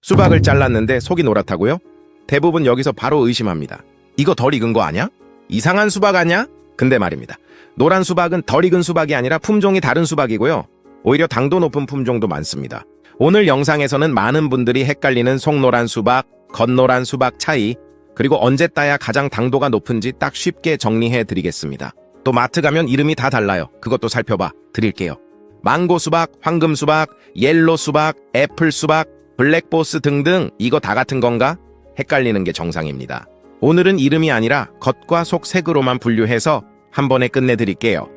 수박을 잘랐는데 속이 노랗다고요? 대부분 여기서 바로 의심합니다. 이거 덜 익은 거 아냐? 이상한 수박 아냐? 근데 말입니다. 노란 수박은 덜 익은 수박이 아니라 품종이 다른 수박이고요. 오히려 당도 높은 품종도 많습니다. 오늘 영상에서는 많은 분들이 헷갈리는 속노란 수박, 겉노란 수박 차이, 그리고 언제 따야 가장 당도가 높은지 딱 쉽게 정리해 드리겠습니다. 또 마트 가면 이름이 다 달라요. 그것도 살펴봐 드릴게요. 망고 수박, 황금 수박, 옐로 수박, 애플 수박, 블랙보스 등등 이거 다 같은 건가? 헷갈리는 게 정상입니다. 오늘은 이름이 아니라 겉과 속 색으로만 분류해서 한 번에 끝내드릴게요.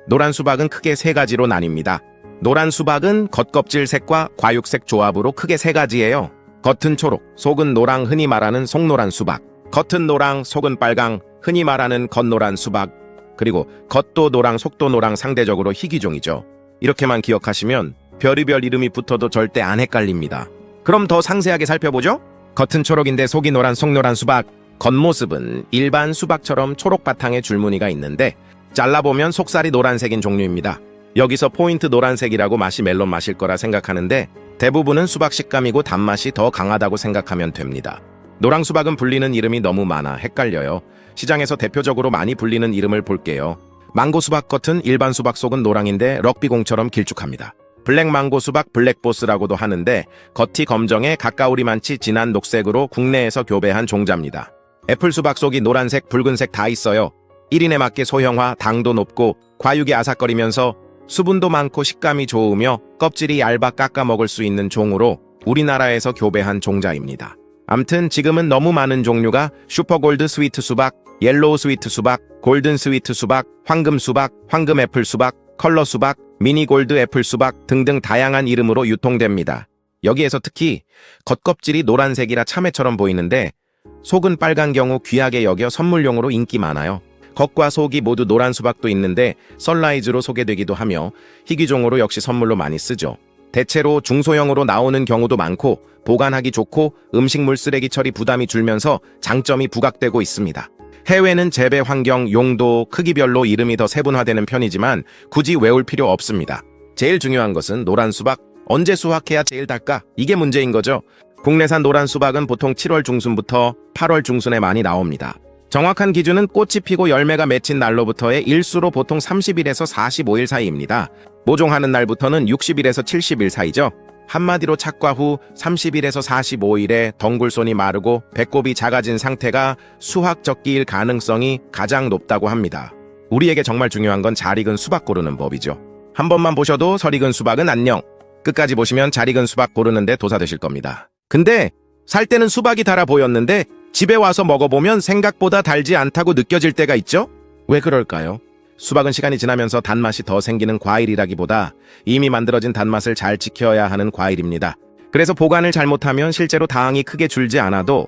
노란 수박은 크게 세 가지로 나뉩니다. 노란 수박은 겉껍질 색과 과육색 조합으로 크게 세 가지예요. 겉은 초록, 속은 노랑, 흔히 말하는 속노란 수박. 겉은 노랑, 속은 빨강, 흔히 말하는 겉노란 수박. 그리고 겉도 노랑, 속도 노랑, 상대적으로 희귀종이죠. 이렇게만 기억하시면 별의별 이름이 붙어도 절대 안 헷갈립니다. 그럼 더 상세하게 살펴보죠. 겉은 초록인데 속이 노란 속노란 수박. 겉모습은 일반 수박처럼 초록 바탕에 줄무늬가 있는데 잘라보면 속살이 노란색인 종류입니다. 여기서 포인트 노란색이라고 맛이 멜론 맛일 거라 생각하는데 대부분은 수박 식감이고 단맛이 더 강하다고 생각하면 됩니다. 노랑 수박은 불리는 이름이 너무 많아 헷갈려요. 시장에서 대표적으로 많이 불리는 이름을 볼게요. 망고 수박 겉은 일반 수박 속은 노랑인데 럭비공처럼 길쭉합니다. 블랙망고 수박 블랙보스라고도 하는데 겉이 검정에 가까우리 많지 진한 녹색으로 국내에서 교배한 종자입니다. 애플 수박 속이 노란색, 붉은색 다 있어요. 1인에 맞게 소형화, 당도 높고 과육이 아삭거리면서 수분도 많고 식감이 좋으며 껍질이 얇아 깎아 먹을 수 있는 종으로 우리나라에서 교배한 종자입니다. 암튼 지금은 너무 많은 종류가 슈퍼골드 스위트 수박, 옐로우 스위트 수박, 골든 스위트 수박, 황금 수박, 황금 애플 수박, 컬러 수박, 미니 골드 애플 수박 등등 다양한 이름으로 유통됩니다. 여기에서 특히 겉껍질이 노란색이라 참외처럼 보이는데 속은 빨간 경우 귀하게 여겨 선물용으로 인기 많아요. 겉과 속이 모두 노란 수박도 있는데 썬라이즈로 소개되기도 하며 희귀종으로 역시 선물로 많이 쓰죠. 대체로 중소형으로 나오는 경우도 많고 보관하기 좋고 음식물 쓰레기 처리 부담이 줄면서 장점이 부각되고 있습니다. 해외는 재배 환경, 용도, 크기별로 이름이 더 세분화되는 편이지만 굳이 외울 필요 없습니다. 제일 중요한 것은 노란 수박, 언제 수확해야 제일 달까? 이게 문제인 거죠. 국내산 노란 수박은 보통 7월 중순부터 8월 중순에 많이 나옵니다. 정확한 기준은 꽃이 피고 열매가 맺힌 날로부터의 일수로 보통 30일에서 45일 사이입니다. 모종하는 날부터는 60일에서 70일 사이죠. 한마디로 착과 후 30일에서 45일에 덩굴손이 마르고 배꼽이 작아진 상태가 수확 적기일 가능성이 가장 높다고 합니다. 우리에게 정말 중요한 건 잘 익은 수박 고르는 법이죠. 한 번만 보셔도 설 익은 수박은 안녕. 끝까지 보시면 잘 익은 수박 고르는데 도사되실 겁니다. 근데 살 때는 수박이 달아 보였는데 집에 와서 먹어보면 생각보다 달지 않다고 느껴질 때가 있죠? 왜 그럴까요? 수박은 시간이 지나면서 단맛이 더 생기는 과일이라기보다 이미 만들어진 단맛을 잘 지켜야 하는 과일입니다. 그래서 보관을 잘못하면 실제로 당이 크게 줄지 않아도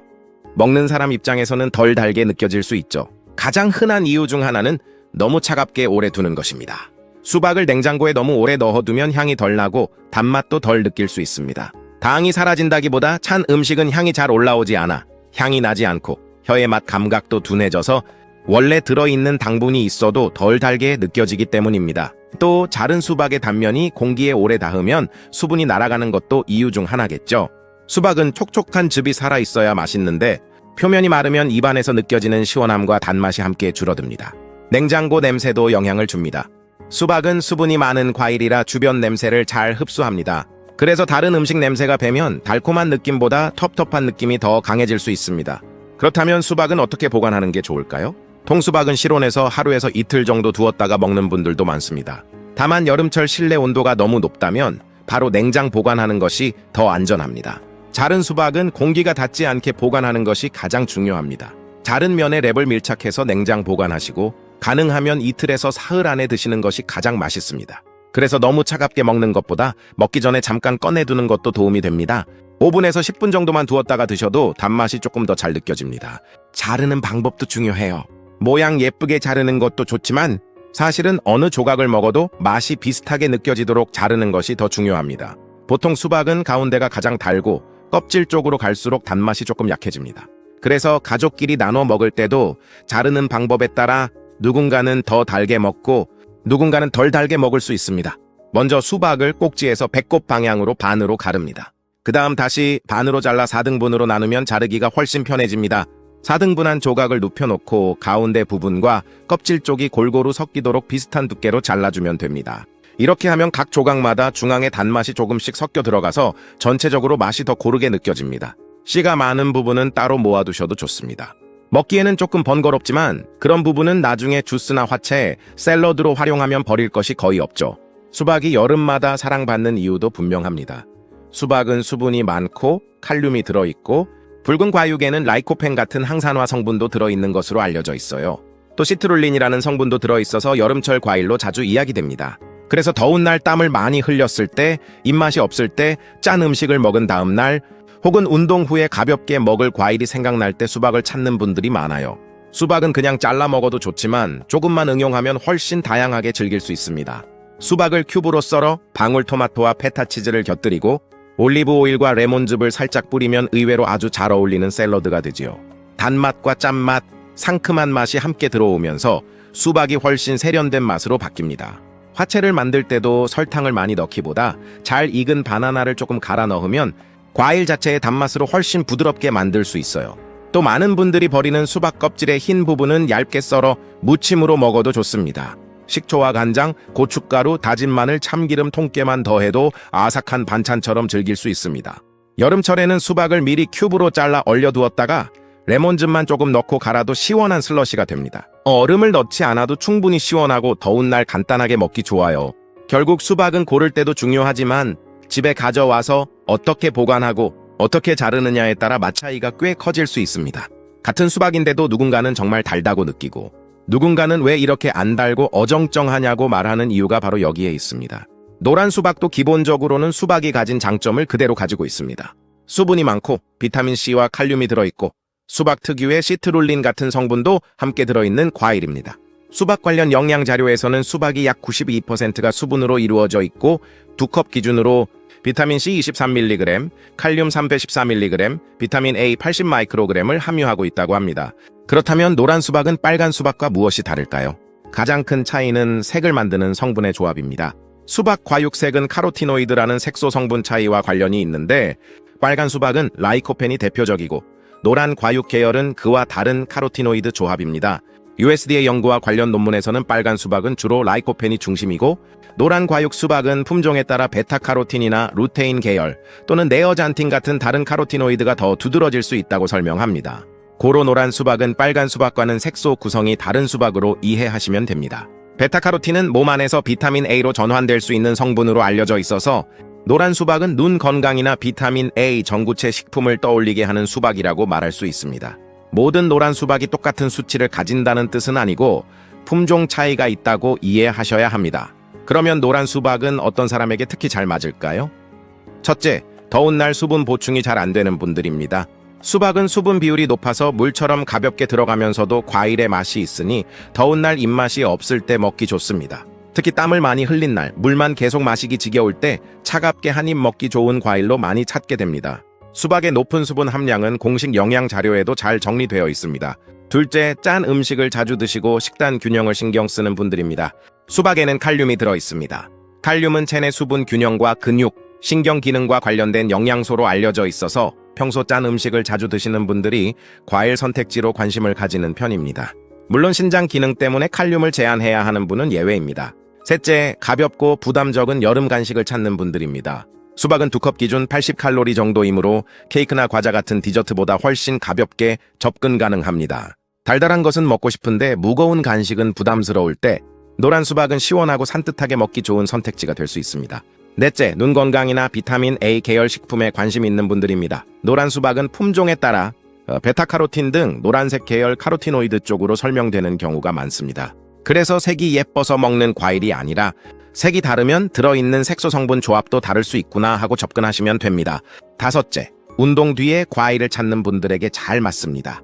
먹는 사람 입장에서는 덜 달게 느껴질 수 있죠. 가장 흔한 이유 중 하나는 너무 차갑게 오래 두는 것입니다. 수박을 냉장고에 너무 오래 넣어두면 향이 덜 나고 단맛도 덜 느낄 수 있습니다. 당이 사라진다기보다 찬 음식은 향이 잘 올라오지 않아 향이 나지 않고 혀의 맛 감각도 둔해져서 원래 들어있는 당분이 있어도 덜 달게 느껴지기 때문입니다. 또 자른 수박의 단면이 공기에 오래 닿으면 수분이 날아가는 것도 이유 중 하나겠죠. 수박은 촉촉한 즙이 살아있어야 맛있는데 표면이 마르면 입안에서 느껴지는 시원함과 단맛이 함께 줄어듭니다. 냉장고 냄새도 영향을 줍니다. 수박은 수분이 많은 과일이라 주변 냄새를 잘 흡수합니다. 그래서 다른 음식 냄새가 배면 달콤한 느낌보다 텁텁한 느낌이 더 강해질 수 있습니다. 그렇다면 수박은 어떻게 보관하는 게 좋을까요? 통수박은 실온에서 하루에서 이틀 정도 두었다가 먹는 분들도 많습니다. 다만 여름철 실내 온도가 너무 높다면 바로 냉장 보관하는 것이 더 안전합니다. 자른 수박은 공기가 닿지 않게 보관하는 것이 가장 중요합니다. 자른 면에 랩을 밀착해서 냉장 보관하시고 가능하면 이틀에서 사흘 안에 드시는 것이 가장 맛있습니다. 그래서 너무 차갑게 먹는 것보다 먹기 전에 잠깐 꺼내두는 것도 도움이 됩니다. 5분에서 10분 정도만 두었다가 드셔도 단맛이 조금 더 잘 느껴집니다. 자르는 방법도 중요해요. 모양 예쁘게 자르는 것도 좋지만 사실은 어느 조각을 먹어도 맛이 비슷하게 느껴지도록 자르는 것이 더 중요합니다. 보통 수박은 가운데가 가장 달고 껍질 쪽으로 갈수록 단맛이 조금 약해집니다. 그래서 가족끼리 나눠 먹을 때도 자르는 방법에 따라 누군가는 더 달게 먹고 누군가는 덜 달게 먹을 수 있습니다. 먼저 수박을 꼭지에서 배꼽 방향으로 반으로 가릅니다. 그 다음 다시 반으로 잘라 4등분으로 나누면 자르기가 훨씬 편해집니다. 4등분한 조각을 눕혀놓고 가운데 부분과 껍질 쪽이 골고루 섞이도록 비슷한 두께로 잘라주면 됩니다. 이렇게 하면 각 조각마다 중앙에 단맛이 조금씩 섞여 들어가서 전체적으로 맛이 더 고르게 느껴집니다. 씨가 많은 부분은 따로 모아두셔도 좋습니다. 먹기에는 조금 번거롭지만 그런 부분은 나중에 주스나 화채, 샐러드로 활용하면 버릴 것이 거의 없죠. 수박이 여름마다 사랑받는 이유도 분명합니다. 수박은 수분이 많고 칼륨이 들어있고 붉은 과육에는 라이코펜 같은 항산화 성분도 들어있는 것으로 알려져 있어요. 또 시트룰린이라는 성분도 들어있어서 여름철 과일로 자주 이야기됩니다. 그래서 더운 날 땀을 많이 흘렸을 때, 입맛이 없을 때, 짠 음식을 먹은 다음 날, 혹은 운동 후에 가볍게 먹을 과일이 생각날 때 수박을 찾는 분들이 많아요. 수박은 그냥 잘라 먹어도 좋지만 조금만 응용하면 훨씬 다양하게 즐길 수 있습니다. 수박을 큐브로 썰어 방울토마토와 페타치즈를 곁들이고 올리브 오일과 레몬즙을 살짝 뿌리면 의외로 아주 잘 어울리는 샐러드가 되지요. 단맛과 짠맛, 상큼한 맛이 함께 들어오면서 수박이 훨씬 세련된 맛으로 바뀝니다. 화채를 만들 때도 설탕을 많이 넣기보다 잘 익은 바나나를 조금 갈아 넣으면 과일 자체의 단맛으로 훨씬 부드럽게 만들 수 있어요. 또 많은 분들이 버리는 수박 껍질의 흰 부분은 얇게 썰어 무침으로 먹어도 좋습니다. 식초와 간장, 고춧가루, 다진 마늘, 참기름, 통깨만 더해도 아삭한 반찬처럼 즐길 수 있습니다. 여름철에는 수박을 미리 큐브로 잘라 얼려두었다가 레몬즙만 조금 넣고 갈아도 시원한 슬러시가 됩니다. 얼음을 넣지 않아도 충분히 시원하고 더운 날 간단하게 먹기 좋아요. 결국 수박은 고를 때도 중요하지만 집에 가져와서 어떻게 보관하고 어떻게 자르느냐에 따라 맛 차이가 꽤 커질 수 있습니다. 같은 수박인데도 누군가는 정말 달다고 느끼고 누군가는 왜 이렇게 안 달고 어정쩡하냐고 말하는 이유가 바로 여기에 있습니다. 노란 수박도 기본적으로는 수박이 가진 장점을 그대로 가지고 있습니다. 수분이 많고 비타민C와 칼륨이 들어있고 수박 특유의 시트룰린 같은 성분도 함께 들어있는 과일입니다. 수박 관련 영양 자료에서는 수박이 약 92%가 수분으로 이루어져 있고 2컵 기준으로 비타민C 23mg, 칼륨 314mg, 비타민 A 80마이크로그램을 함유하고 있다고 합니다. 그렇다면 노란 수박은 빨간 수박과 무엇이 다를까요? 가장 큰 차이는 색을 만드는 성분의 조합입니다. 수박 과육색은 카로티노이드라는 색소 성분 차이와 관련이 있는데 빨간 수박은 라이코펜이 대표적이고 노란 과육 계열은 그와 다른 카로티노이드 조합입니다. USDA 연구와 관련 논문에서는 빨간 수박은 주로 라이코펜이 중심이고 노란 과육 수박은 품종에 따라 베타카로틴이나 루테인 계열 또는 네어잔틴 같은 다른 카로티노이드가 더 두드러질 수 있다고 설명합니다. 고로 노란 수박은 빨간 수박과는 색소 구성이 다른 수박으로 이해하시면 됩니다. 베타카로틴은 몸 안에서 비타민 A로 전환될 수 있는 성분으로 알려져 있어서 노란 수박은 눈 건강이나 비타민 A 전구체 식품을 떠올리게 하는 수박이라고 말할 수 있습니다. 모든 노란 수박이 똑같은 수치를 가진다는 뜻은 아니고 품종 차이가 있다고 이해하셔야 합니다. 그러면 노란 수박은 어떤 사람에게 특히 잘 맞을까요? 첫째, 더운 날 수분 보충이 잘 안 되는 분들입니다. 수박은 수분 비율이 높아서 물처럼 가볍게 들어가면서도 과일의 맛이 있으니 더운 날 입맛이 없을 때 먹기 좋습니다. 특히 땀을 많이 흘린 날, 물만 계속 마시기 지겨울 때 차갑게 한 입 먹기 좋은 과일로 많이 찾게 됩니다. 수박의 높은 수분 함량은 공식 영양 자료에도 잘 정리되어 있습니다. 둘째, 짠 음식을 자주 드시고 식단 균형을 신경 쓰는 분들입니다. 수박에는 칼륨이 들어 있습니다. 칼륨은 체내 수분 균형과 근육, 신경 기능과 관련된 영양소로 알려져 있어서 평소 짠 음식을 자주 드시는 분들이 과일 선택지로 관심을 가지는 편입니다. 물론 신장 기능 때문에 칼륨을 제한해야 하는 분은 예외입니다. 셋째, 가볍고 부담 적은 여름 간식을 찾는 분들입니다. 수박은 2컵 기준 80칼로리 정도이므로 케이크나 과자 같은 디저트보다 훨씬 가볍게 접근 가능합니다. 달달한 것은 먹고 싶은데 무거운 간식은 부담스러울 때 노란 수박은 시원하고 산뜻하게 먹기 좋은 선택지가 될 수 있습니다. 넷째, 눈 건강이나 비타민 A 계열 식품에 관심 있는 분들입니다. 노란 수박은 품종에 따라 베타카로틴 등 노란색 계열 카로티노이드 쪽으로 설명되는 경우가 많습니다. 그래서 색이 예뻐서 먹는 과일이 아니라 색이 다르면 들어있는 색소 성분 조합도 다를 수 있구나 하고 접근하시면 됩니다. 다섯째, 운동 뒤에 과일을 찾는 분들에게 잘 맞습니다.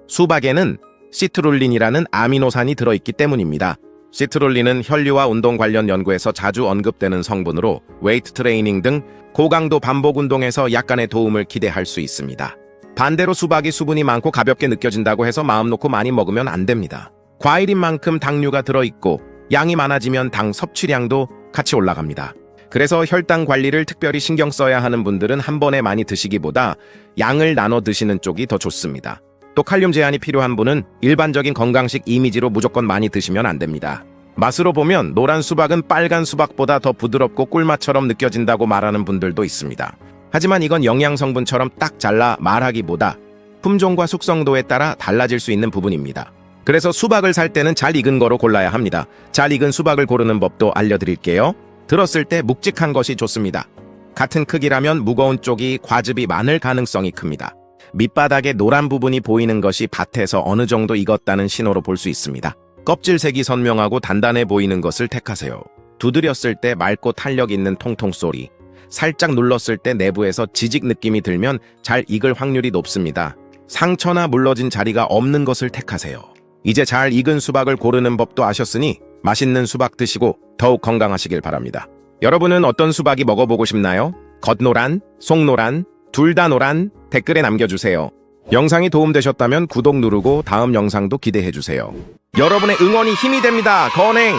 수박에는 시트룰린이라는 아미노산이 들어있기 때문입니다. 시트룰린은 혈류와 운동 관련 연구에서 자주 언급되는 성분으로 웨이트 트레이닝 등 고강도 반복 운동에서 약간의 도움을 기대할 수 있습니다. 반대로 수박이 수분이 많고 가볍게 느껴진다고 해서 마음 놓고 많이 먹으면 안 됩니다. 과일인 만큼 당류가 들어있고 양이 많아지면 당 섭취량도 같이 올라갑니다. 그래서 혈당 관리를 특별히 신경 써야 하는 분들은 한 번에 많이 드시기보다 양을 나눠 드시는 쪽이 더 좋습니다. 또 칼륨 제한이 필요한 분은 일반적인 건강식 이미지로 무조건 많이 드시면 안 됩니다. 맛으로 보면 노란 수박은 빨간 수박보다 더 부드럽고 꿀맛처럼 느껴진다고 말하는 분들도 있습니다. 하지만 이건 영양 성분처럼 딱 잘라 말하기보다 품종과 숙성도에 따라 달라질 수 있는 부분입니다. 그래서 수박을 살 때는 잘 익은 거로 골라야 합니다. 잘 익은 수박을 고르는 법도 알려드릴게요. 들었을 때 묵직한 것이 좋습니다. 같은 크기라면 무거운 쪽이 과즙이 많을 가능성이 큽니다. 밑바닥에 노란 부분이 보이는 것이 밭에서 어느 정도 익었다는 신호로 볼 수 있습니다. 껍질색이 선명하고 단단해 보이는 것을 택하세요. 두드렸을 때 맑고 탄력 있는 통통 소리, 살짝 눌렀을 때 내부에서 지직 느낌이 들면 잘 익을 확률이 높습니다. 상처나 물러진 자리가 없는 것을 택하세요. 이제 잘 익은 수박을 고르는 법도 아셨으니 맛있는 수박 드시고 더욱 건강하시길 바랍니다. 여러분은 어떤 수박이 먹어보고 싶나요? 겉노란, 속노란, 둘 다 노란 댓글에 남겨주세요. 영상이 도움되셨다면 구독 누르고 다음 영상도 기대해주세요. 여러분의 응원이 힘이 됩니다. 건행!